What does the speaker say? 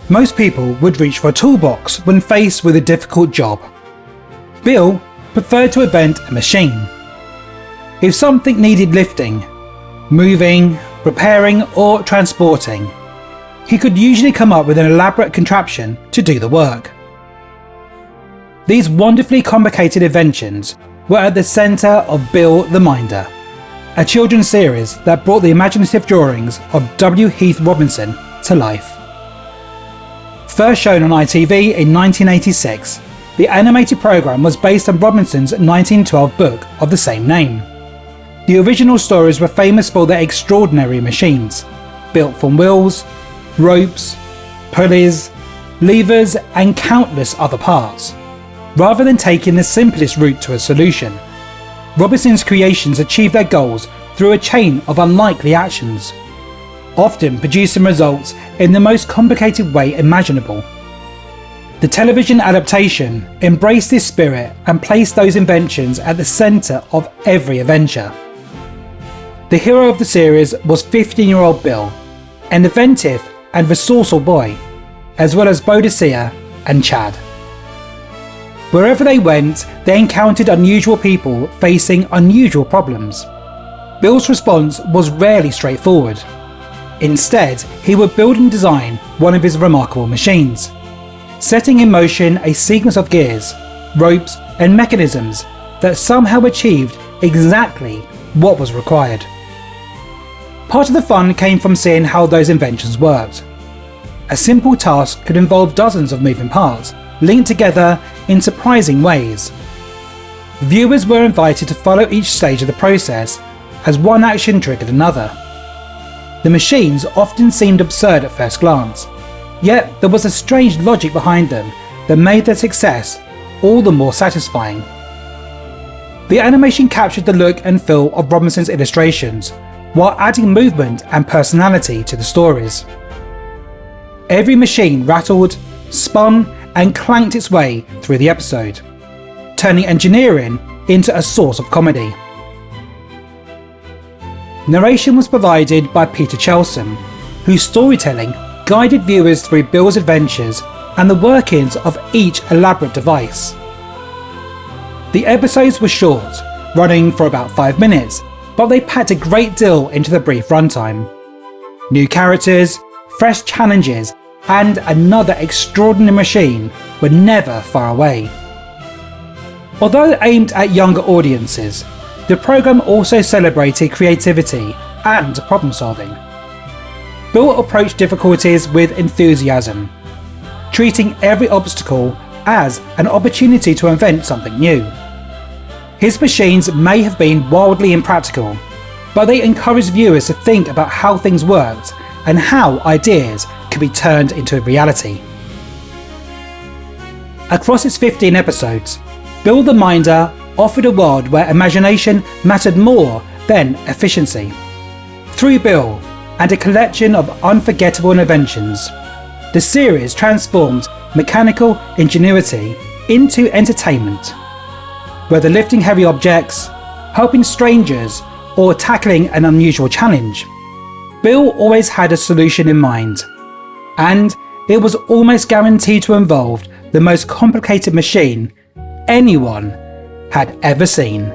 Most people would reach for a toolbox when faced with a difficult job. Bill preferred to invent a machine. If something needed lifting, moving, repairing or transporting, he could usually come up with an elaborate contraption to do the work. These wonderfully complicated inventions were at the centre of Bill the Minder, a children's series that brought the imaginative drawings of W. Heath Robinson to life. First shown on ITV in 1986, the animated programme was based on Robinson's 1912 book of the same name. The original stories were famous for their extraordinary machines, built from wheels, ropes, pulleys, levers and countless other parts. Rather than taking the simplest route to a solution, Robinson's creations achieved their goals through a chain of unlikely actions, often producing results in the most complicated way imaginable. The television adaptation embraced this spirit and placed those inventions at the centre of every adventure. The hero of the series was 15-year-old Bill, an inventive and resourceful boy, as well as Boadicea and Chad. Wherever they went, they encountered unusual people facing unusual problems. Bill's response was rarely straightforward. Instead, he would build and design one of his remarkable machines, setting in motion a sequence of gears, ropes and mechanisms that somehow achieved exactly what was required. Part of the fun came from seeing how those inventions worked. A simple task could involve dozens of moving parts, linked together in surprising ways. Viewers were invited to follow each stage of the process as one action triggered another. The machines often seemed absurd at first glance, yet there was a strange logic behind them that made their success all the more satisfying. The animation captured the look and feel of Robinson's illustrations, while adding movement and personality to the stories. Every machine rattled, spun and clanked its way through the episode, turning engineering into a source of comedy. Narration was provided by Peter Chelsom, whose storytelling guided viewers through Bill's adventures and the workings of each elaborate device. The episodes were short, running for about 5 minutes, but they packed a great deal into the brief runtime. New characters, fresh challenges and another extraordinary machine were never far away. Although aimed at younger audiences, the programme also celebrated creativity and problem solving. Bill approached difficulties with enthusiasm, treating every obstacle as an opportunity to invent something new. His machines may have been wildly impractical, but they encouraged viewers to think about how things worked and how ideas could be turned into reality. Across its 15 episodes, Bill the Minder offered a world where imagination mattered more than efficiency. Through Bill and a collection of unforgettable inventions, the series transformed mechanical ingenuity into entertainment. Whether lifting heavy objects, helping strangers, or tackling an unusual challenge, Bill always had a solution in mind, and it was almost guaranteed to involve the most complicated machine anyone had ever seen.